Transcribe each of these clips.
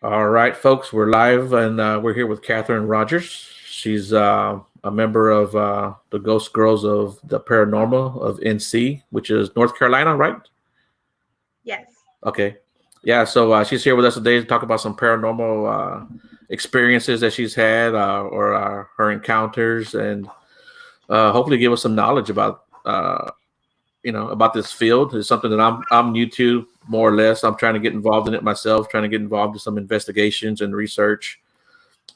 All right, folks, we're live and we're here with Katherine Rodgers. She's a member of the Ghost Girls of the Paranormal of NC, which is North Carolina, right? Yes. Okay. Yeah, so she's here with us today to talk about some paranormal experiences that she's had or her encounters and hopefully give us some knowledge about about this field. It's something that I'm new to, more or less. I'm trying to get involved in it myself, trying to get involved in some investigations and research.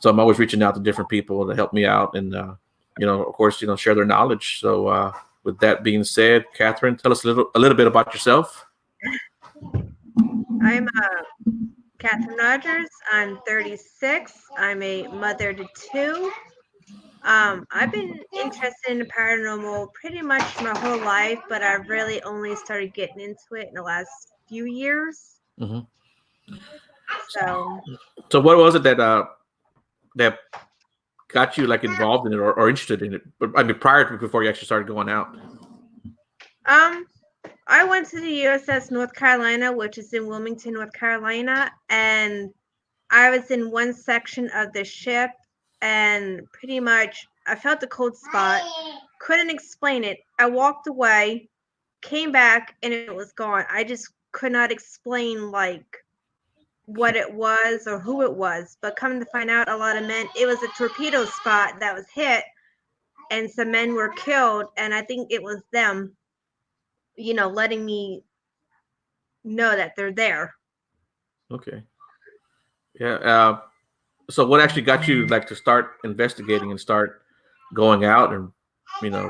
So I'm always reaching out to different people to help me out, and of course, share their knowledge. So with that being said, Katherine, tell us a little bit about yourself. I'm Katherine Rodgers. I'm 36. I'm a mother to two. I've been interested in the paranormal pretty much my whole life, but I really only started getting into it in the last few years. Hmm. So, So what was it that got you like involved in it or interested in it? But I mean, prior to before you actually started going out. um, I went to the USS North Carolina, which is in Wilmington, North Carolina, and I was in one section of the ship, and pretty much I felt a cold spot. Couldn't explain it. I walked away, came back, and it was gone. I just could not explain like what it was or who it was. But coming to find out, a lot of men, it was a torpedo spot that was hit, and some men were killed. And I think it was them, letting me know that they're there. Okay. Yeah. So what actually got you like to start investigating and start going out and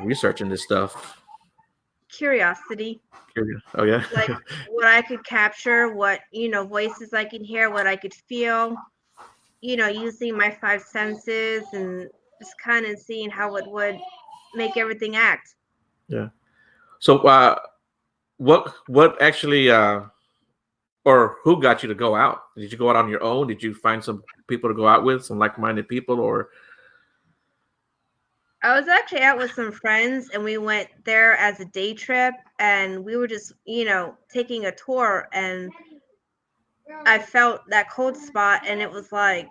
researching this stuff? Curiosity. Curious. Oh yeah. Like what I could capture, what, voices I could hear, what I could feel, using my five senses and just kind of seeing how it would make everything act. Yeah. So what actually or who got you to go out? Did you go out on your own? Did you find some people to go out with, some like-minded people, or I was actually out with some friends and we went there as a day trip and we were just, taking a tour and I felt that cold spot and it was like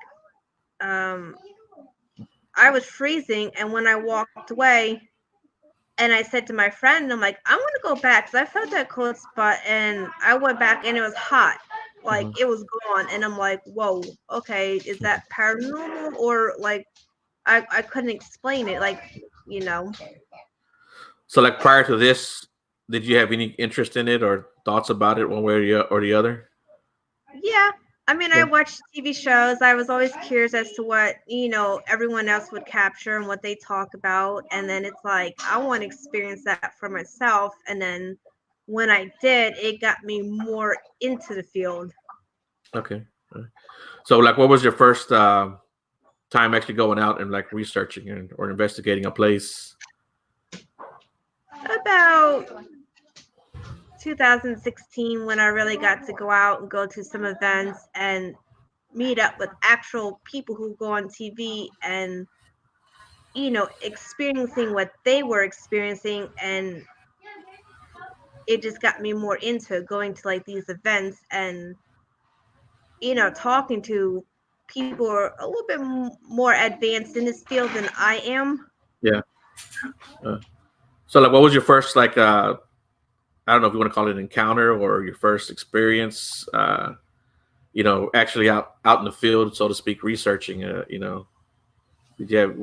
um I was freezing and when I walked away and I said to my friend, I'm like, I want to go back because I felt that cold spot and I went back and it was hot. Like Mhm. it was gone. And I'm like, whoa, okay, is that paranormal? Or like, I couldn't explain it. Like, you know, So like prior to this, did you have any interest in it or thoughts about it one way or the other? yeah. I mean, I Yeah. watched TV shows. I was always curious as to what, everyone else would capture and what they talk about. And then it's like, I want to experience that for myself. And then when I did, it got me more into the field. Okay. So like, what was your first time actually going out and like researching or investigating a place? About 2016 when I really got to go out and go to some events and meet up with actual people who go on TV and experiencing what they were experiencing and it just got me more into going to like these events and talking to people who are a little bit more advanced in this field than I am. Yeah. Uh, so like, what was your first like? I don't know if you want to call it an encounter or your first experience. Actually out in the field, so to speak, researching. Did you have,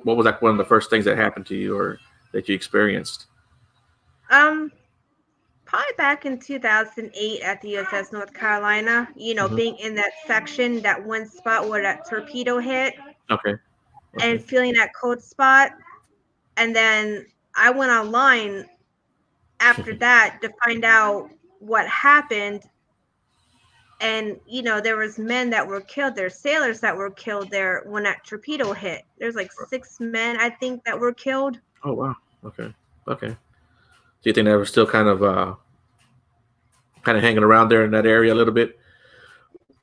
what was like one of the first things that happened to you or that you experienced? um Probably back in 2008 at the USS North Carolina, Hmm. being in that section, that one spot where that torpedo hit Okay. and Okay. feeling that cold spot. And then I went online after that to find out what happened. And, there was men that were killed there, sailors that were killed there when that torpedo hit. There's like 6 men, I think, that were killed. Oh wow. Okay. Okay. Do you think they were still kind of hanging around there in that area a little bit?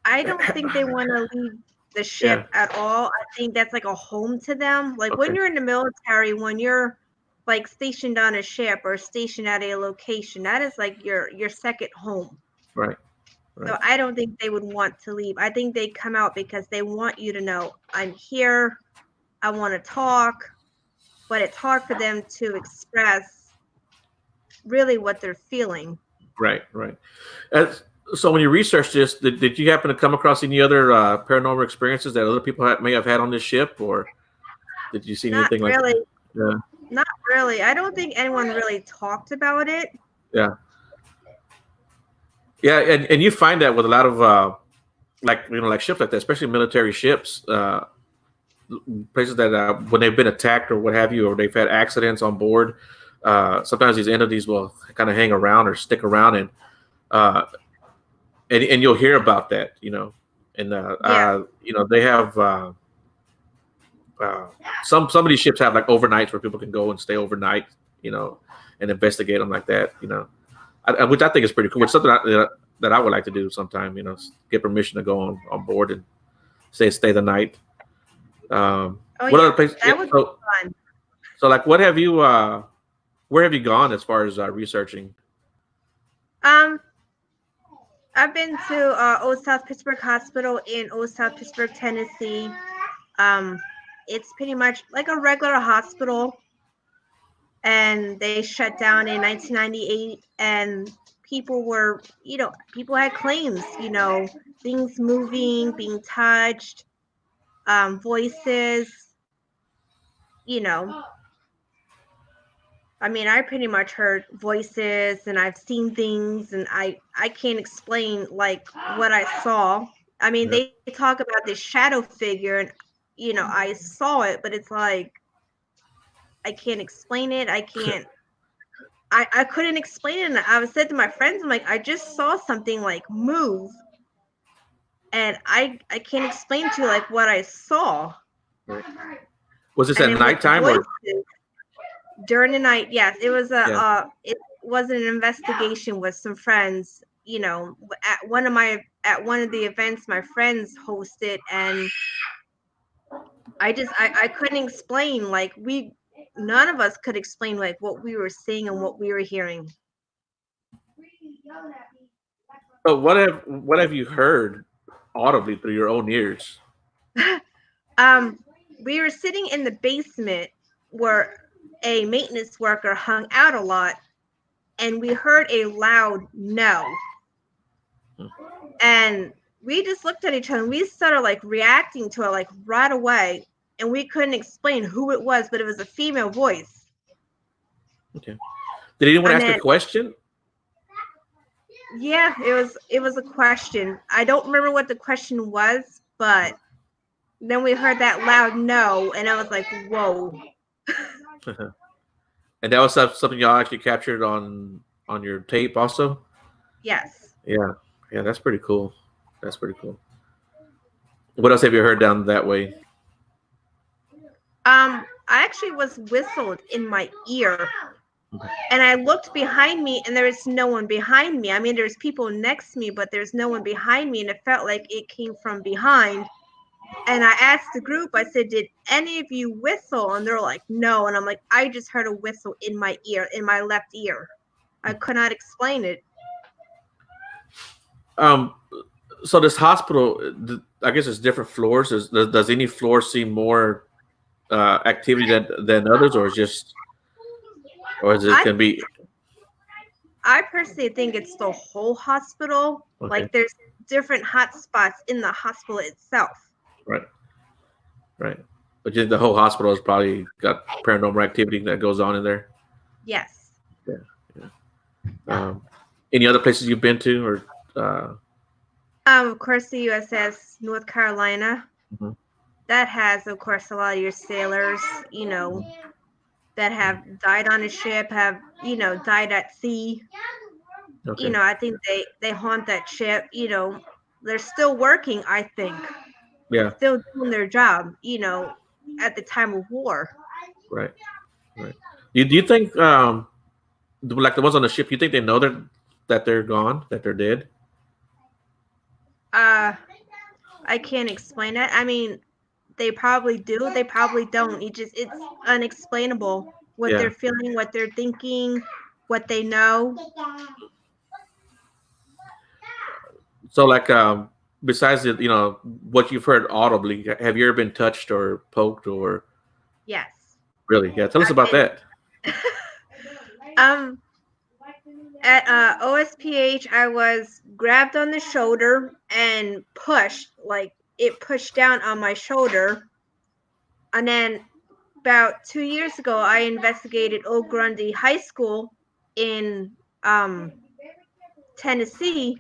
I don't think they want to leave the ship Yeah. at all. I think that's like a home to them. Like when Okay. you're in the military, when you're like stationed on a ship or stationed at a location, that is like your second home. Right. right. So I don't think they would want to leave. I think they come out because they want you to know, I'm here, I want to talk, but it's hard for them to express really what they're feeling. Right, right. So when you researched this, did you happen to come across any other paranormal experiences that other people may have had on this ship, or did you see Not anything like really. that? Yeah, Not really. I don't think anyone really talked about it. yeah, yeah. And you find that with a lot of like ships like that, especially military ships, places that when they've been attacked or what have you, or they've had accidents on board. Sometimes these entities will kind of hang around or stick around, uh, and you'll hear about that, and Yeah. they have. Uh, some of these ships have like overnights where people can go and stay overnight, and investigate them like that, which I think is pretty cool. It's something that I would like to do sometime, get permission to go on board and stay the night. Oh What yeah. other places? That would be fun. So like, what have you? Where have you gone as far as researching? Um, I've been to Old South Pittsburgh Hospital in Old South Pittsburgh, Tennessee. Um, it's pretty much like a regular hospital, and they shut down in 1998. And people had claims, things moving, being touched, voices, you know. I mean, I pretty much heard voices and I've seen things, and I can't explain like what I saw. I mean, Yeah. they talk about this shadow figure, and I saw it, but it's like I can't explain it. I couldn't explain it. And I was said to my friends, I'm like, I just saw something like move, and I can't explain to you like what I saw. Was this And at then with the nighttime or? voices during the night, yes, it was Yeah. it was an investigation with some friends. At one of the events my friends hosted, and I couldn't explain, like, none of us could explain like what we were seeing and what we were hearing. So what have you heard audibly through your own ears? um we were sitting in the basement where a maintenance worker hung out a lot, and we heard a loud no. And we just looked at each other and we started like reacting to it like right away, and we couldn't explain who it was, but it was a female voice. Okay. Did anyone And ask a then question? yeah, it was a question. I don't remember what the question was, but then we heard that loud no, and I was like, whoa. And that was something y'all actually captured on your tape also? Yes. Yeah. Yeah, that's pretty cool. That's pretty cool. What else have you heard down that way? I actually was whistled in my ear, and I looked behind me, and there was no one behind me. I mean, there's people next to me, but there's no one behind me, and it felt like it came from behind. And I asked the group, I said, did any of you whistle? And they're like, no. And I'm like, I just heard a whistle in my ear, in my left ear. I could not explain it. Um, so this hospital, I guess it's different floors. Does any floor see more activity than others, or is it can be? I personally think it's the whole hospital. Okay. Like, there's different hot spots in the hospital itself. Right. Right. But just the whole hospital has probably got paranormal activity that goes on in there. Yes. Yeah. Yeah. Any other places you've been to, or? Of course, the USS North Carolina. Mm-hmm. That has, of course, a lot of your sailors, that have died on a ship, have, died at sea. Okay. I think they haunt that ship. They're still working, I think. Yeah. Still doing their job, at the time of war. Right. Right. Do you think like the ones on the ship? You think they know that they're gone, that they're dead? I can't explain it. I mean, they probably do. They probably don't. It's unexplainable what Yeah. they're feeling, what they're thinking, what they know. So, like, besides the, what you've heard audibly, have you ever been touched or poked or Yes. really? Yeah, tell us I've about that. been um at OSPH I was grabbed on the shoulder and pushed, like it pushed down on my shoulder. And then about 2 years ago I investigated Old Grundy High School in um Tennessee,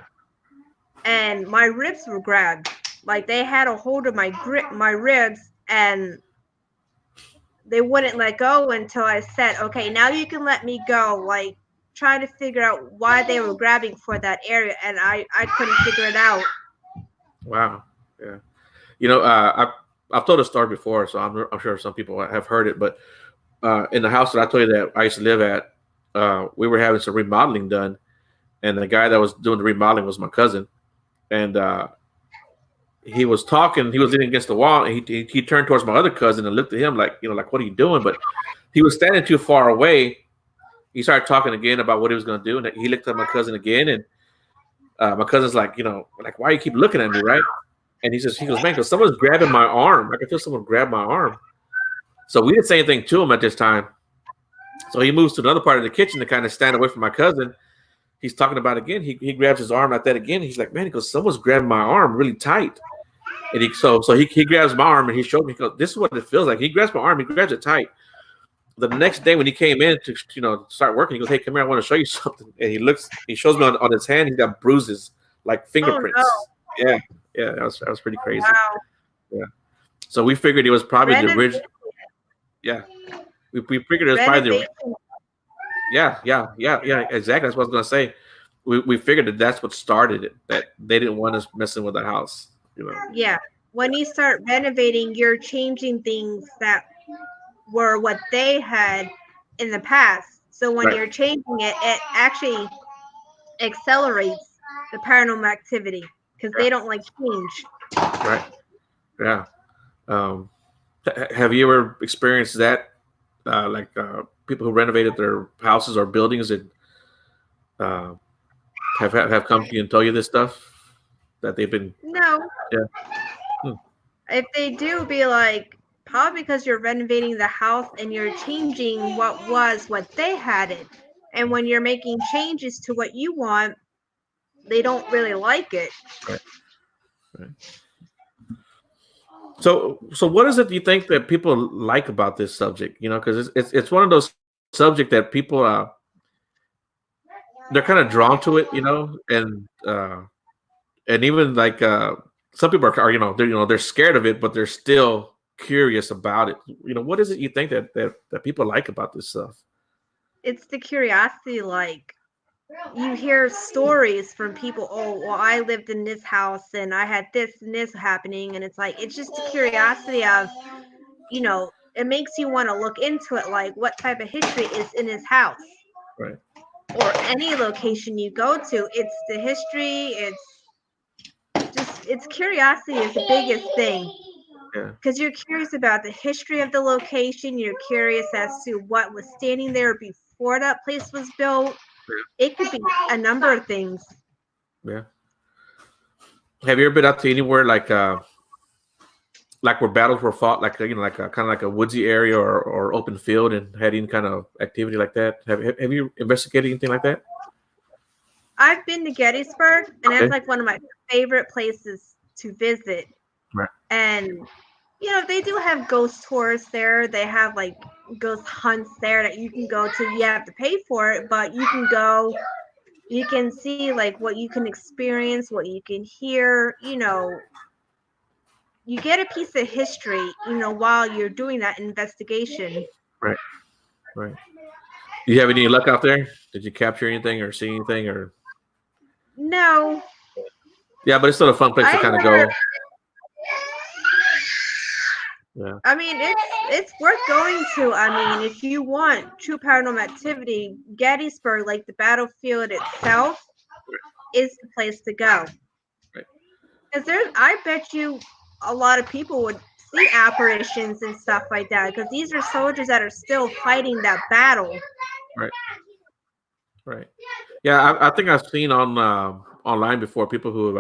and my ribs were grabbed. Like they had a hold of my ribs, and they wouldn't let go until I said, "Okay, now you can let me go." Like trying to figure out why they were grabbing for that area, and I couldn't figure it out. Wow. Yeah. I've told a story before, so I'm sure some people have heard it. But in the house that I told you that I used to live at, we were having some remodeling done, and the guy that was doing the remodeling was my cousin, and he was talking. He was leaning against the wall, and he turned towards my other cousin and looked at him like, like, what are you doing? But he was standing too far away. He started talking again about what he was going to do, and he looked at my cousin again, and my cousin's like, like, why you keep looking at me, right? And he goes, man, because someone's grabbing my arm. I can feel someone grab my arm. So we didn't say anything to him at this time. So he moves to another part of the kitchen to kind of stand away from my cousin. He's talking about it again. He grabs his arm like that again. He's like, man, he goes, someone's grabbing my arm really tight. And he grabs my arm and he showed me, he goes, this is what it feels like. He grabs my arm, he grabs it tight. The next day when he came in to start working, he goes, hey, come here, I want to show you something. And he shows me on his hand, he's got bruises like fingerprints. Oh, no. Yeah, that was pretty crazy. wow. Yeah. So we figured it was probably the original. Yeah. We figured it was probably the. Yeah, exactly. That's what I was gonna say. We figured that's what started it. That they didn't want us messing with the house. Yeah. When you start renovating, you're changing things that were what they had in the past. So when you're changing it, it actually accelerates the paranormal activity because they don't like change. Right. Yeah. Have you ever experienced that? Like people who renovated their houses or buildings and have come to you and tell you this stuff that they've been. No. Yeah. If they do, be like, probably because you're renovating the house and you're changing what they had it. And when you're making changes to what you want, they don't really like it. Right. So what is it you think that people like about this subject? Because it's one of those subjects that people they're kind of drawn to it, and even like some people are they're scared of it, but they're still curious about it. What is it you think that people like about this stuff? It's the curiosity. Like you hear stories from people. Oh, well, I lived in this house and I had this and this happening, and it's like it's just the curiosity of, it makes you want to look into it. Like what type of history is in his house, right? Or any location you go to. It's the history. It's curiosity is the biggest thing. Because you're curious about the history of the location. You're curious as to what was standing there before that place was built. It could be a number of things. Yeah. Have you ever been out to anywhere like where battles were fought, like like kind of like a woodsy area or open field, and had any kind of activity like that? Have you investigated anything like that? I've been to Gettysburg, and that's like one of my favorite places to visit. Right. And they do have ghost tours there. They have like ghost hunts there that you can go to. You have to pay for it, but you can go. You can see like what you can experience, what you can hear. You get a piece of history, while you're doing that investigation. Right. Do you have any luck out there? Did you capture anything or see anything or? No. Yeah, but it's still a fun place to kind of go. Yeah. I mean, it's worth going to. I mean, if you want true paranormal activity, Gettysburg, like the battlefield itself, is the place to go. Because I bet you a lot of people would see apparitions and stuff like that. Because these are soldiers that are still fighting that battle. Right. Right. Yeah, I think I've seen on online before people who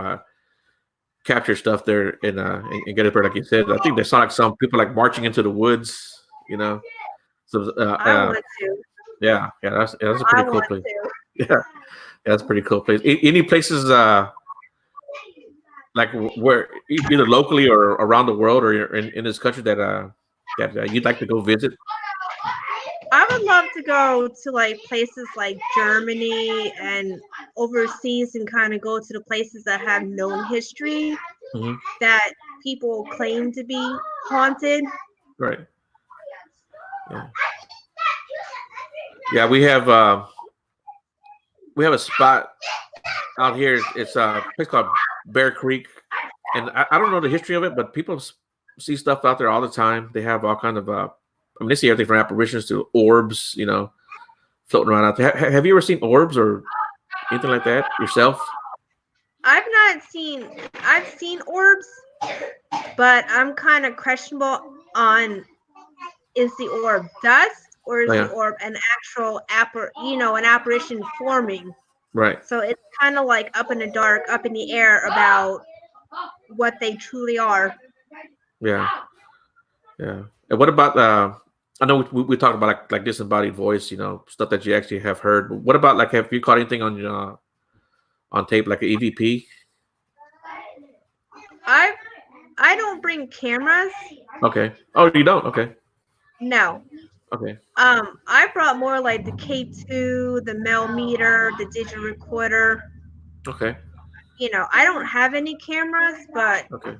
capture stuff there in Gettysburg, like you said. I think they saw like some people like marching into the woods. You know, so I want to. yeah, that's a I pretty cool want place. to. Yeah, that's a pretty cool place. Any places like where either locally or around the world or in this country that you'd like to go visit? I would love to go to like places like Germany and overseas and kind of go to the places that have known history Hmm. that people claim to be haunted. Right. Yeah. Yeah. We have a spot out here. It's a place called Bear Creek, and I don't know the history of it, but people see stuff out there all the time. They have all kind of I mean, they see everything from apparitions to orbs, floating around out there. Have you ever seen orbs or anything like that yourself? I've not seen I've seen orbs, but I'm kind of questionable on is the orb dust or Oh, is the yeah. orb an actual an apparition forming? Right. So it's kind of like up in the dark, up in the air about what they truly are. Yeah. Yeah. And what about I know we talked about like disembodied voice, stuff that you actually have heard. But what about like have you caught anything on tape like an EVP? I I don't bring cameras. Okay. Oh, you don't? Okay. No. Okay. I brought more like the K2, the meter, the digital recorder. Okay. I don't have any cameras, but Okay.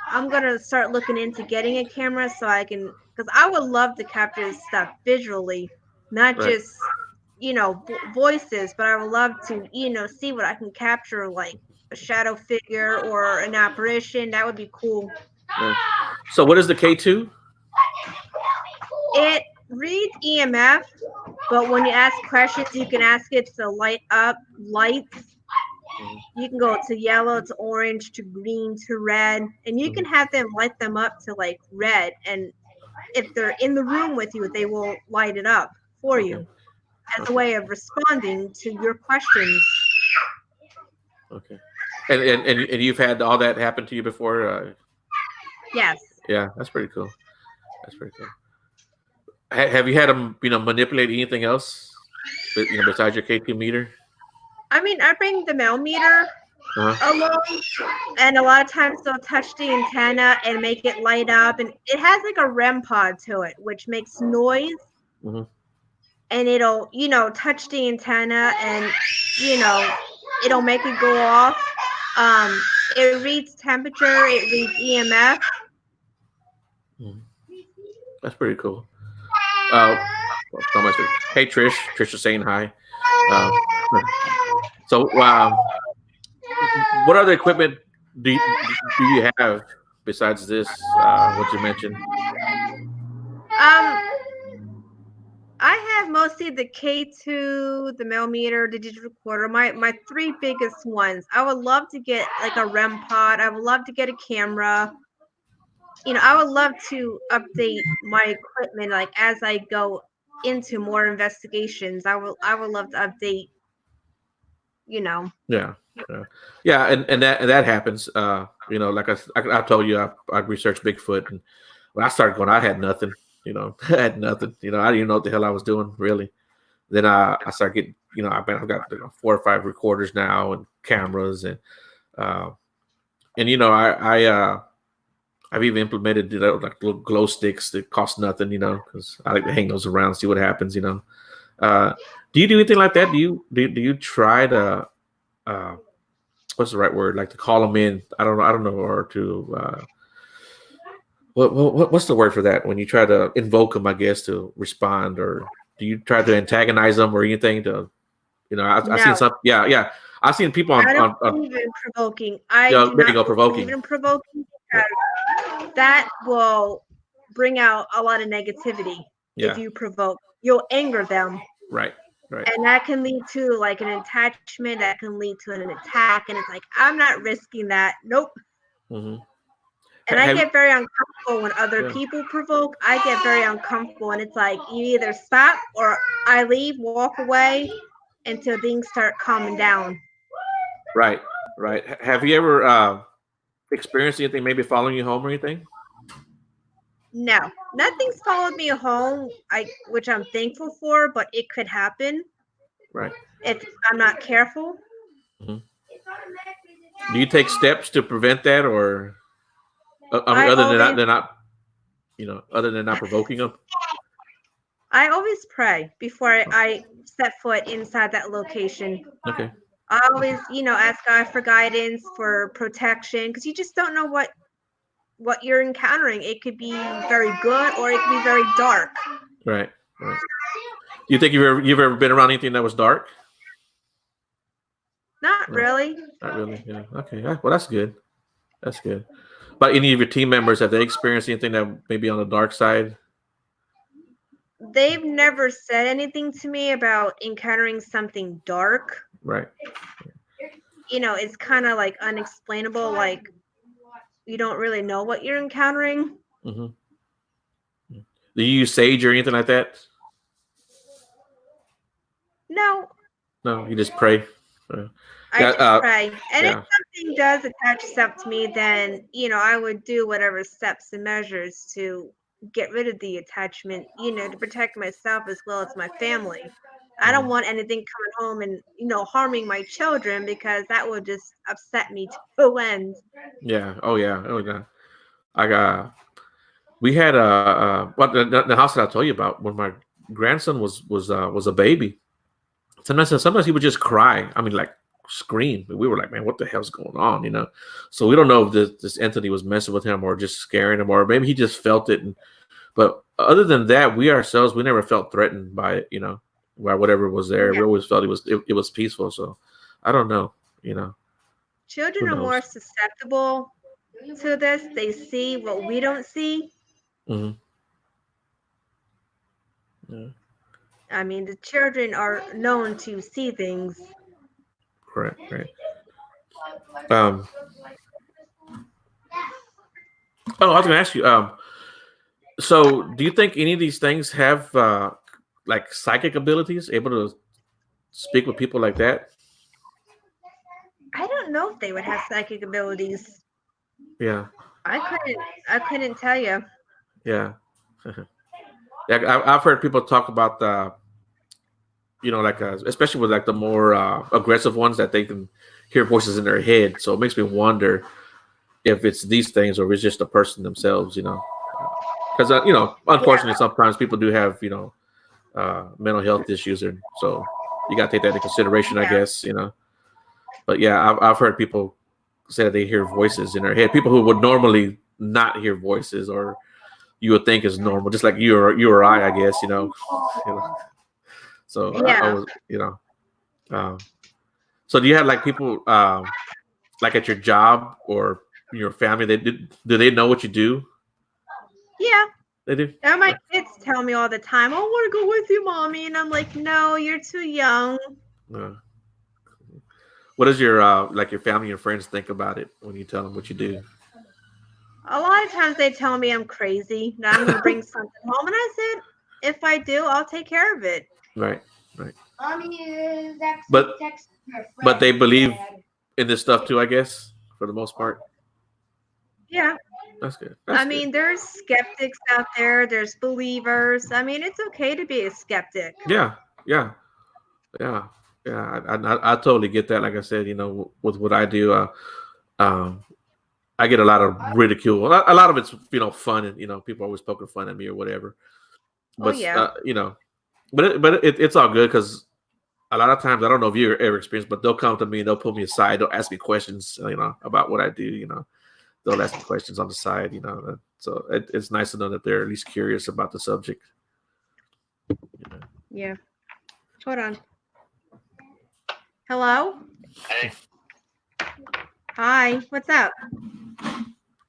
I'm gonna start looking into getting a camera so I can, because I would love to capture this stuff visually, not Right. just voices, but I would love to see what I can capture, like a shadow figure or an apparition. That would be cool. Right. So what is the K2? It reads EMF, but when you ask questions, you can ask it to light up lights. Mhm. You can go to yellow, to orange, to green, to red, and you can Mhm. have them light them up to like red. And if they're in the room with you, they will light it up for Okay. you as a Okay. way of responding to your questions. Okay. And you've had all that happen to you before? Yes. Yeah, that's pretty cool. That's pretty cool. Have you had them, manipulate anything else, but besides your K2 meter? I mean, I bring the meter Uh huh. along, and a lot of times they'll touch the antenna and make it light up, and it has like a REM pod to it, which makes noise, Hmm. and it'll touch the antenna, and you know it'll make it go off. Um, it reads temperature, it reads EMF. Hmm. That's pretty cool. Uh, well, somebody said, "Hey, Trish." Trish is saying hi. Uh, so, what other equipment do you have besides this? What you mentioned? Um, I have mostly the K2, the millimeter, the digital recorder. My three biggest ones. I would love to get like a REM pod. I would love to get a camera. I would love to update my equipment like as I go into more investigations. I would love to update. You know. Yeah, yeah, yeah, and that happens. Like I told you, I researched Bigfoot, and when I started going, I had nothing. I had nothing. I didn't even know what the hell I was doing really. Then I started getting, I've got 4 or 5 recorders now and cameras uh, and I've even implemented like little glow sticks that cost nothing, because I like to hang those around, see what happens. Uh, do you do anything like that? Do you try to uh, what's the right word? Like to call them in? I don't know, or to what's the word for that? When you try to invoke them, I guess to respond, or do you try to antagonize them or anything to I've seen No, some. Yeah, yeah. I've seen people I don't on believe in provoking. I yeah, do there you not go, believe provoking. in provoking Yeah, because that will bring out a lot of negativity. If yeah, you provoke, you'll anger them, right, right. and that can lead to like an attachment. That can lead to an attack, and it's like I'm not risking that. Nope. Hmm. And I Have get very uncomfortable when other yeah, people provoke. I get very uncomfortable, and it's like you either stop or I leave, walk away. until things start calming down. Right, right. Have you ever experienced anything maybe following you home or anything? No, nothing's followed me home. Which I'm thankful for, but it could happen Right. if I'm not careful. Hmm. Do you take steps to prevent that, or I mean, I other than always, not, they're not, other than not provoking them? I always pray before I set foot inside that location. Okay. I always, ask God for guidance, for protection, because you just don't know what you're encountering. It could be very good or it could be very dark. Right. Right. You think you've ever been around anything that was dark? Not No, really. not really. Yeah. Okay. Yeah, well, that's good. That's good. But any of your team members, have they experienced anything that may be on the dark side? They've never said anything to me about encountering something dark. Right. It's kind of like unexplainable. Like you don't really know what you're encountering. Hmm. Do you use sage or anything like that? No, No, you just pray. Uh, I yeah. just pray. And if Yeah. something does attach itself to me, then, I would do whatever steps and measures to get rid of the attachment, to protect myself as well as my family. I don't Mhm. want anything coming home and, harming my children because that would just upset me to no end. Yeah. Oh yeah. Oh yeah. I got. We had what the house that I told you about when my grandson was a baby. Sometimes he would just cry. I mean, like scream. We were like, man, what the hell's going on? So we don't know if this entity was messing with him or just scaring him, or maybe he just felt it. But other than that, we ourselves, we never felt threatened by it. By whatever was there. Yeah. We always felt it was peaceful. So I don't know. Who Children are more knows? susceptible to this. They see what we don't see. Hmm. Yeah. I mean, the children are known to see things. Correct. Right. Um. Oh, I was going to ask you. So, do you think any of these things have like psychic abilities, able to speak with people like that? I don't know if they would have psychic abilities. Yeah, I couldn't tell you. yeah, yeah. I've heard people talk about like especially with like the more aggressive ones that they can hear voices in their head. So it makes me wonder if it's these things or if it's just the person themselves. Because unfortunately, Yeah, sometimes people do have mental health issues, and so you got to take that into consideration, I yeah, guess. But yeah, I've heard people say that they hear voices in their head. People who would normally not hear voices, or you would think is normal, just like you or I guess. You know. So I yeah, was, Um, so do you have like people like at your job or your family? Do they know what you do? yeah. They do. And my kids tell me all the time, "I want to go with you, mommy," and I'm like, "No, you're too young." Uh, what does your like your family and friends think about it when you tell them what you do? A lot of times they tell me I'm crazy, that I'm going to bring something home, and I said, "If I do, I'll take care of it." Right, right. Mommy is actually But texting her but friend. they believe in this stuff too, I guess, for the most part. Yeah. That's good. I That's good. mean, there's skeptics out there, there's believers. I mean, it's okay to be a skeptic. Yeah, yeah, yeah, yeah. I totally get that. Like I said, with what I do, um, I get a lot of ridicule. A lot of it's fun, and people always poking fun at me or whatever. Oh, But yeah. it's all good because a lot of times I don't know if you ever experienced, but they'll come to me and they'll pull me aside. They'll ask me questions, about what I do. They'll ask me questions on the side. So it's nice to know that they're at least curious about the subject. You know. Yeah. Hold on. Hello? Hey. Hi. What's up?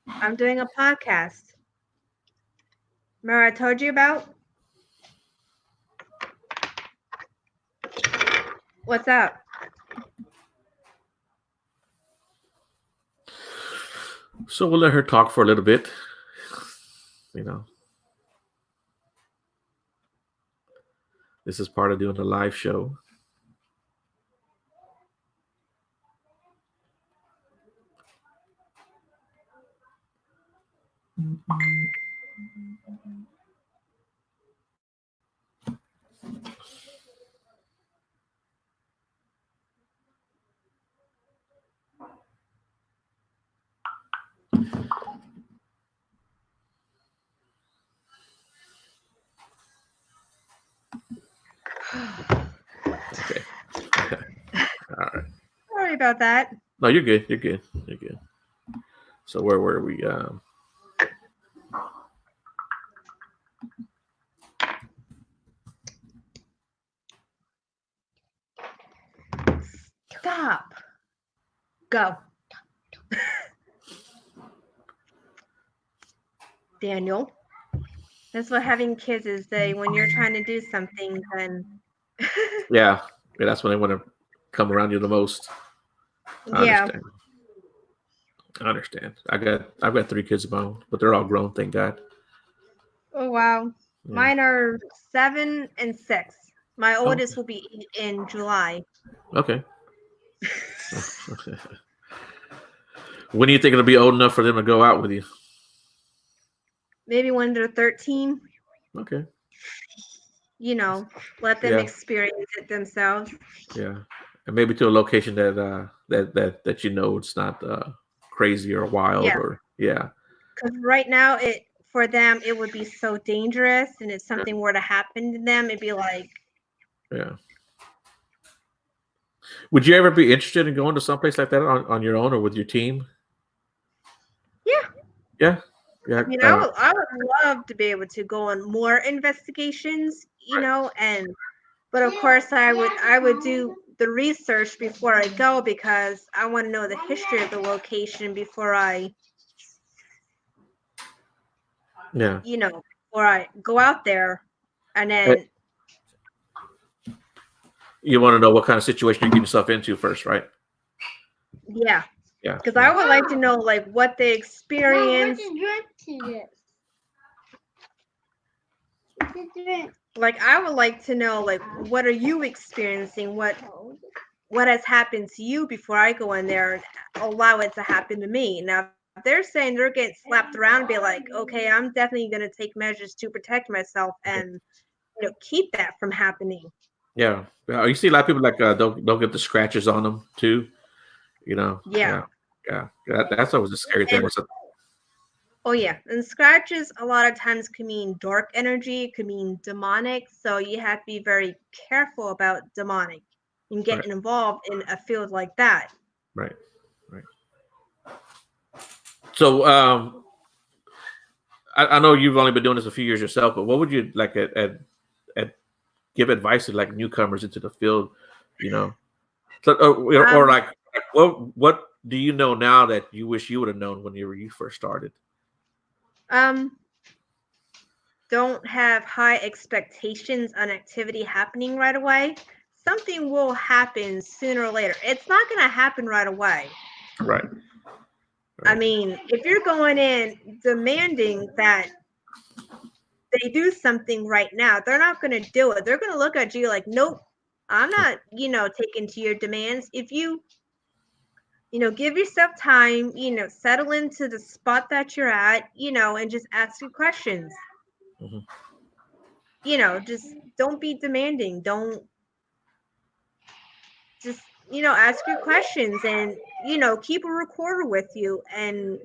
I'm doing a podcast. Remember I told you about? What's up? So we'll let her talk for a little bit. This is part of doing the live show. Okay. All right. Sorry about that. No, you're good. You're good. You're good. So where were we? Stop. Go. Daniel. That's what having kids is. When you're trying to do something, then Yeah. Yeah, that's when they want to come around you the most. I yeah. understand. I understand. I've got 3 kids of my own, but they're all grown, thank God. Oh wow. Yeah. Mine are 7 and 6. My Oh, oldest will be 8 in July. okay. When do you think it'll be old enough for them to go out with you? Maybe when they're 13, Okay. let them Yeah. experience it themselves. Yeah. And maybe to a location that you know it's not crazy or wild Yeah. or yeah. Because right now, for them, it would be so dangerous, and if something were to happen to them, it'd be like, Yeah. Would you ever be interested in going to someplace like that on your own or with your team? yeah. Yeah. Yeah. I mean, I would love to be able to go on more investigations, but of course, I would do the research before I go because I want to know the history of the location before I yeah. before I go out there, and Eh, then You want to know what kind of situation you're getting yourself into first, right? yeah. Yeah. Because I would like to know like what they experience. Like I would like to know like what are you experiencing? What has happened to you before I go in there and allow it to happen to me? Now if they're saying they're getting slapped around, be like, okay, I'm definitely gonna take measures to protect myself and keep that from happening. Yeah. You see a lot of people like don't get the scratches on them too. Yeah. Yeah. Yeah. That's always a scary thing. And oh yeah, and scratches a lot of times can mean dark energy, could mean demonic. So you have to be very careful about demonic and Right. getting involved in a field like that. Right. Right. So I know you've only been doing this a few years yourself, but what would you like at give advice to like newcomers into the field? You know, so or Um, like what do you know now that you wish you would have known when you first started? um, don't have high expectations on activity happening right away. Something will happen sooner or later. It's not going to happen right away. Right. I mean, if you're going in demanding that they do something right now, they're not going to do it. They're going to look at you like, nope, I'm not, taking to your demands. If you, give yourself time, settle into the spot that you're at, and just ask your questions. Mhm. Just don't be demanding. Don't just, ask your questions and, keep a recorder with you. And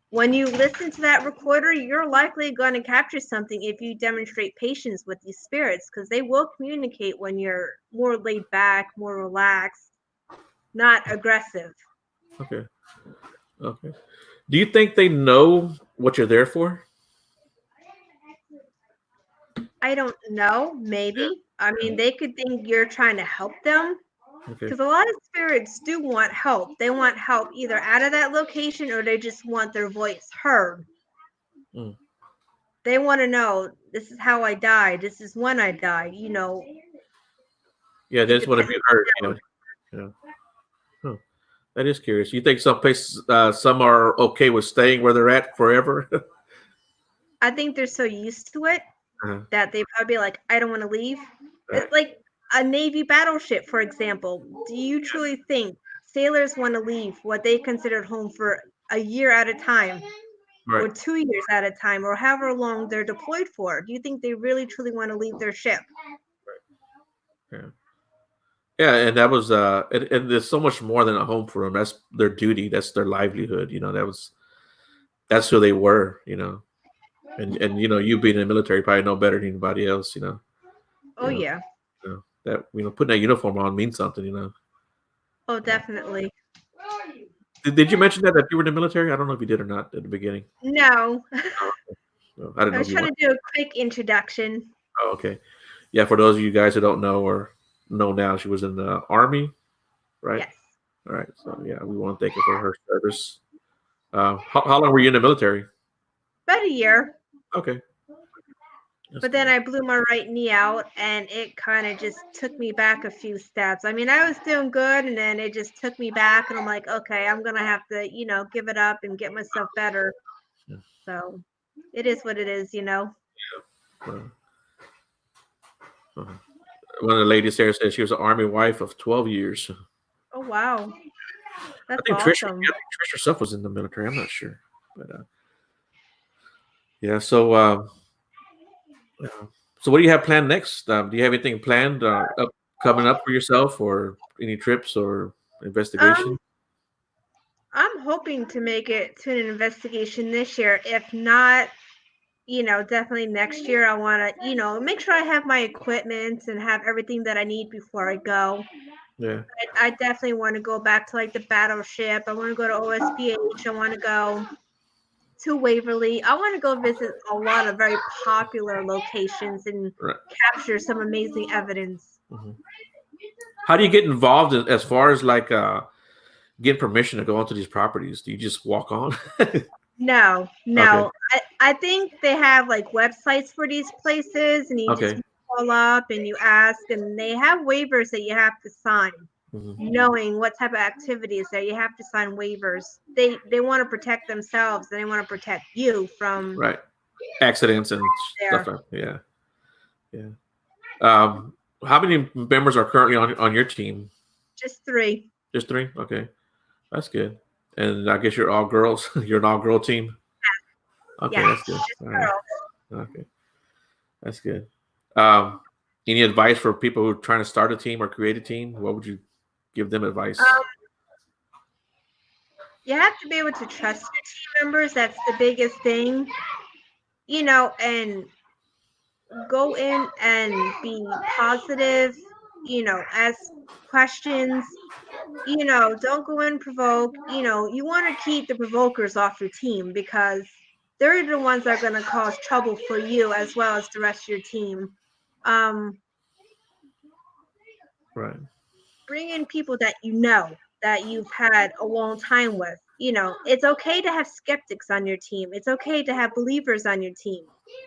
when you listen to that recorder, you're likely going to capture something if you demonstrate patience with these spirits because they will communicate when you're more laid back, more relaxed, not aggressive. Okay. Okay. Do you think they know what you're there for? I don't know, maybe. I mean, they could think you're trying to help them Okay. because a lot of spirits do want help. They want help either out of that location or they just want their voice heard. Mm. They want to know this is how I died. This is when I died. Yeah, It they just want to depends. be heard. Yeah. Huh. That is curious. You think some places, some are okay with staying where they're at forever? I think they're so used to it Uh-huh. that they probably like, I don't want to leave. Right. It's like a Navy battleship, for example. Do you truly think sailors want to leave what they considered home for a year at a time? Right. or 2 years at a time, or however long they're deployed for? Do you think they really truly want to leave their ship? Yeah. Yeah, and that was and there's so much more than a home for them. That's their duty. That's their livelihood. That's who they were. And you being in the military probably know better than anybody else. Oh, You know, yeah. that putting that uniform on means something. Oh, definitely. Did you mention that you were in the military? I don't know if you did or not at the beginning. No. No, I didn't I know was if you trying went. to do a quick introduction. Oh, okay. Yeah, for those of you guys who don't know or know now, she was in the Army, right? Yes. All right. So yeah, we want to thank her for her service. How long were you in the military? About a year. Okay. That's But then good. I blew my right knee out, and it kind of just took me back a few steps. I mean, I was doing good, and then it just took me back, and I'm like, okay, I'm going to have to, give it up and get myself better. Yeah. So it is what it is. Uh, uh, One of the ladies there said she was an Army wife of 12 years. Oh, wow. I That's think awesome. Trish herself was in the military. I'm not sure, but yeah. So, uh, so what do you have planned next? Do you have anything planned coming up for yourself, or any trips or investigation? Um, I'm hoping to make it to an investigation this year. If not, definitely next year. I want to, make sure I have my equipment and have everything that I need before I go. Yeah. I definitely want to go back to like the battleship. I want to go to OSPH. I want to go to Waverly. I want to go visit a lot of very popular locations and Right. capture some amazing evidence. Mm-hmm. How do you get involved as far as like getting permission to go onto these properties? Do you just walk on? No. Okay. I think they have like websites for these places, and you just Okay. call up and you ask, and they have waivers that you have to sign. Mm-hmm. Knowing what type of activities that you have to sign waivers. They want to protect themselves, and they want to protect you from Right. Accidents and there. stuff like that. Yeah. How many members are currently on your team? Just 3. Just 3? Okay. That's good. And I guess you're all girls. You're an all-girl team? Okay, Yeah, that's good. just All right. girls. Okay. That's good. Any advice for people who are trying to start a team or create a team? What would you give them advice? You have to be able to trust your team members. That's the biggest thing. And go in and be positive, ask questions, don't go in provoke. You want to keep the provokers off your team, because they're the ones that are going to cause trouble for you as well as the rest of your team. Right. Bring in people that that you've had a long time with. It's okay to have skeptics on your team. It's okay to have believers on your team.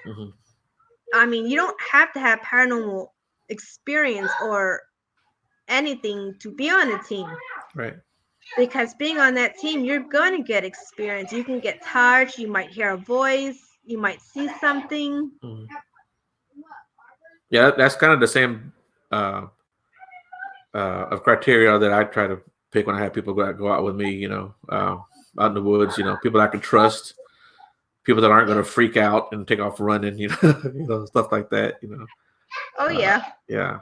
Mm-hmm. I mean, you don't have to have paranormal experience or anything to be on a team. Right. Because being on that team, you're going to get experience. You can get touched. You might hear a voice. You might see something. Mm-hmm. Yeah, that's kind of the same of criteria that I try to pick when I have people go out with me, out in the woods, people I can trust, people that aren't going to freak out and take off running, stuff like that, Oh, yeah. Yeah.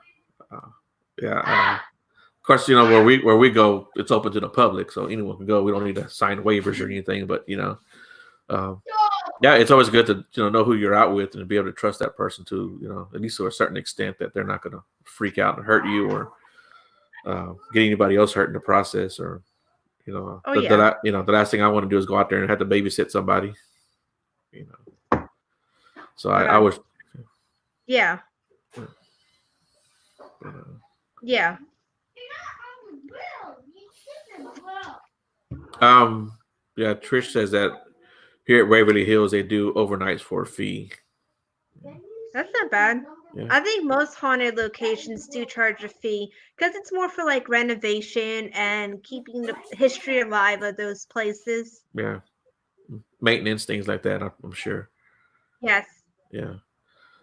Yeah. Of course, where we go, it's open to the public, so anyone can go. We don't need to sign waivers or anything, but yeah, it's always good to know who you're out with and be able to trust that person to, at least to a certain extent, that they're not going to freak out and hurt you or get anybody else hurt in the process, or Oh, yeah. the last thing I want to do is go out there and have to babysit somebody. So I was. Yeah. Yeah. Yeah. Trish says that here at Waverly Hills they do overnights for a fee. That's not bad. Yeah. I think most haunted locations do charge a fee, because it's more for like renovation and keeping the history alive of those places. Yeah. Maintenance, things like that. I'm sure. Yes. Yeah.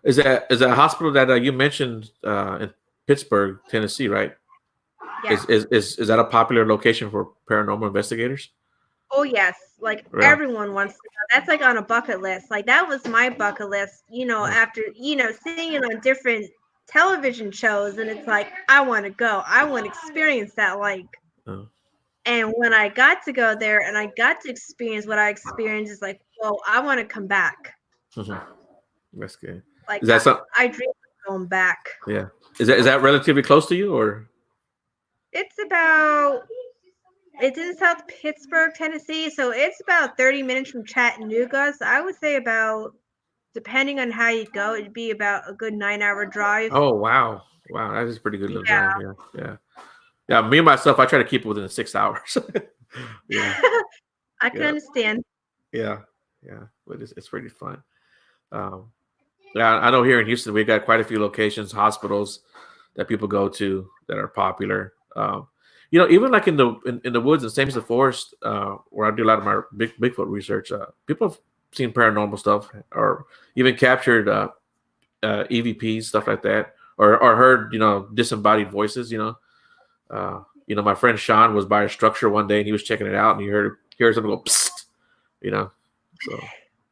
Is that a hospital that you mentioned in Pittsburgh, Tennessee, right? Yeah. Is that a popular location for paranormal investigators? Oh yes, like Yeah. everyone wants to go. That's like on a bucket list. Like that was my bucket list, after, seeing it on different television shows, and it's like I want to go. I want to experience that, like. Oh. And when I got to go there and I got to experience what I experienced, it's like, well, I want to come back. That's good. Like Is that something? I dream of going back. Yeah. Is that relatively close to you, or? It's in South Pittsburgh, Tennessee, so it's about 30 minutes from Chattanooga. So I would say about, depending on how you go, it'd be about a good 9-hour drive. Oh wow, that is a pretty good little drive. Yeah. Me and myself, I try to keep it within 6 hours. Yeah, I can understand. yeah, but it's pretty fun. Yeah, I know here in Houston we got quite a few locations, hospitals that people go to that are popular. Even like in the woods and same as the forest, where I do a lot of my Bigfoot research, people have seen paranormal stuff or even captured EVPs, stuff like that, or heard disembodied voices. My friend Sean was by a structure one day and he was checking it out and he heard something go psst, so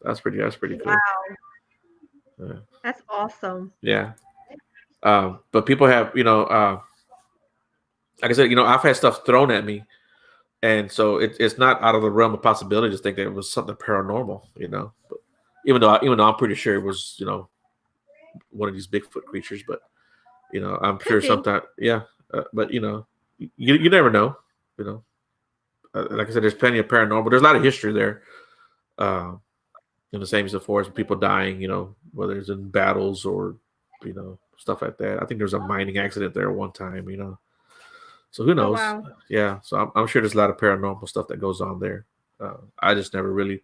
that's pretty cool. Wow. Yeah. That's awesome. Yeah. But people have, like I said, I've had stuff thrown at me, and so it's not out of the realm of possibility to think that it was something paranormal, But even though I'm pretty sure it was, one of these Bigfoot creatures, but I'm sure sometimes, yeah. But you never know, Like I said, there's plenty of paranormal. There's a lot of history there. The same as the forest, people dying, whether it's in battles or stuff like that. I think there was a mining accident there one time, So who knows? Oh, wow. Yeah. So I'm sure there's a lot of paranormal stuff that goes on there. I just never really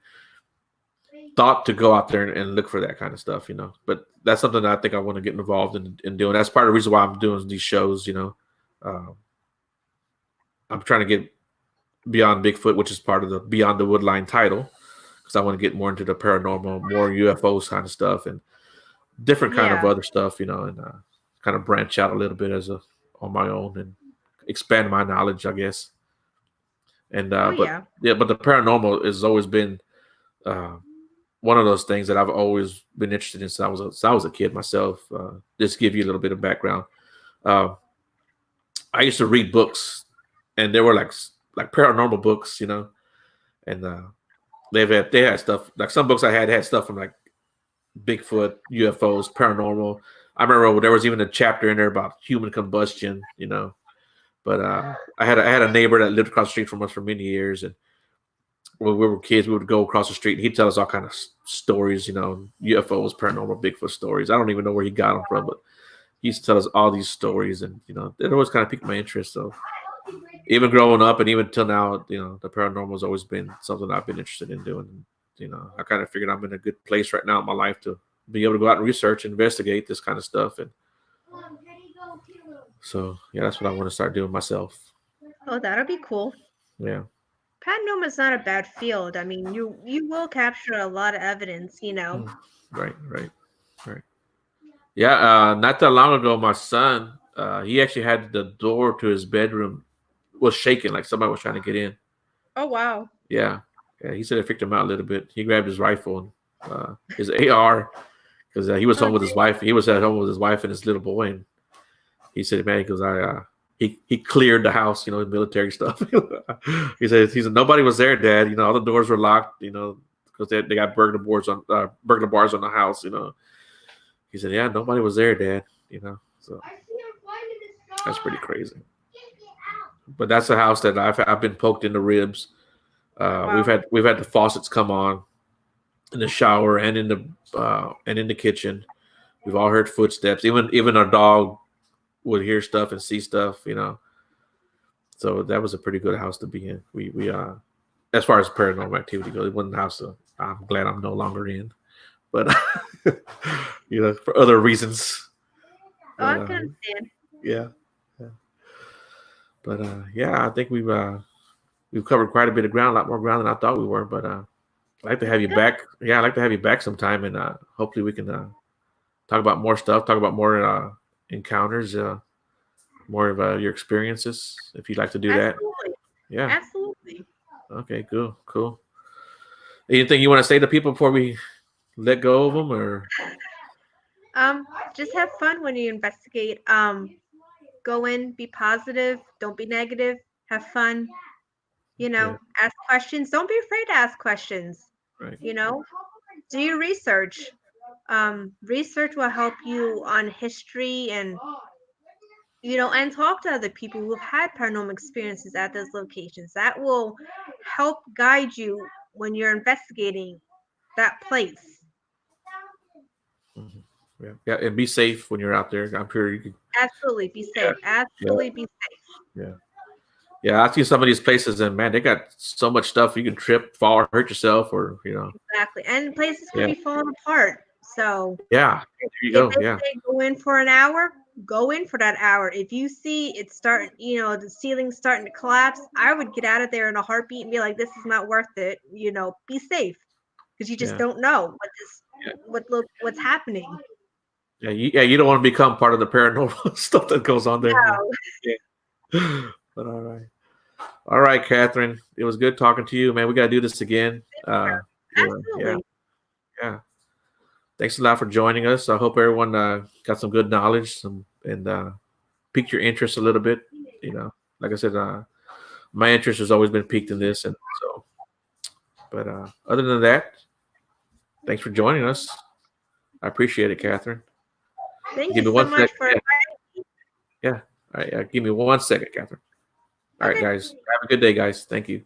thought to go out there and look for that kind of stuff, But that's something that I think I want to get involved in doing. That's part of the reason why I'm doing these shows, I'm trying to get beyond Bigfoot, which is part of the Beyond the Woodline title, because I want to get more into the paranormal, more UFOs kind of stuff and different kind of other stuff, and kind of branch out a little bit on my own and expand my knowledge, I guess. And but the paranormal has always been one of those things that I've always been interested in since I was a kid myself. Just to give you a little bit of background. I used to read books, and they were like paranormal books, and they had stuff like some books I had stuff from like Bigfoot, UFOs, paranormal. I remember there was even a chapter in there about human combustion, But I had a neighbor that lived across the street from us for many years, and when we were kids, we would go across the street and he'd tell us all kind of stories, UFOs, paranormal, Bigfoot stories. I don't even know where he got them from, but he used to tell us all these stories, and it always kind of piqued my interest. So even growing up and even till now, the paranormal has always been something I've been interested in doing. I kind of figured I'm in a good place right now in my life to be able to go out and research, investigate this kind of stuff, and so yeah, that's what I want to start doing myself. Oh, that'll be cool. Yeah. Paranormal is not a bad field. I mean, you will capture a lot of evidence, Right. Yeah, not that long ago, my son, he actually had the door to his bedroom was shaking, like somebody was trying to get in. Oh, wow. Yeah. He said it freaked him out a little bit. He grabbed his rifle and his AR because he was home with his wife. He was at home with his wife and his little boy, and he said, "Man, because he cleared the house, military stuff." he said nobody was there, Dad. All the doors were locked, because they got burglar bars on the house. He said, "Yeah, nobody was there, Dad." So that's pretty crazy. But that's a house that I've been poked in the ribs. Wow. We've had the faucets come on in the shower and in the kitchen. We've all heard footsteps. Even our dog would hear stuff and see stuff, So that was a pretty good house to be in. We as far as paranormal activity goes, it wasn't a house I'm glad I'm no longer in, but for other reasons. Oh, I can understand. Yeah. But I think we've covered quite a bit of ground, a lot more ground than I thought we were. But I'd like to have you back. Yeah, I'd like to have you back sometime, and hopefully we can talk about more stuff, talk about more encounters, more of your experiences, if you'd like to do that. Absolutely. Yeah. Absolutely. Okay, cool. Anything you want to say to people before we let go of them, or Just have fun when you investigate. Go in, be positive, don't be negative, have fun, yeah, ask questions. Don't be afraid to ask questions. right? Do your research. Research will help you on history and talk to other people who have had paranormal experiences at those locations. That will help guide you when you're investigating that place. Mhm. Yeah, and be safe when you're out there. I'm sure you can. Absolutely be Yeah, safe. yeah, Absolutely be safe. yeah, yeah. I see some of these places, and man, they got so much stuff. You can trip, fall, or hurt yourself, or Exactly. And places could yeah, be falling apart. So yeah. There you if go. they Yeah, say go in for an hour, go in for that hour. If you see it's starting, the ceiling's starting to collapse, I would get out of there in a heartbeat and be like, this is not worth it. Be safe because you just yeah, don't know yeah, what's happening. yeah. You don't want to become part of the paranormal stuff that goes on there. No, Yeah. But all right, Catherine. It was good talking to you, man. We got to do this again. Yeah, absolutely. yeah. Thanks a lot for joining us. I hope everyone got some good knowledge, and piqued your interest a little bit. Like I said, my interest has always been piqued in this, and so. But other than that, thanks for joining us. I appreciate it, Catherine. Thank you Give me so one much second. for Yeah, yeah. All right, give me 1 second, Catherine. All right, okay. guys. Have a good day, guys. Thank you.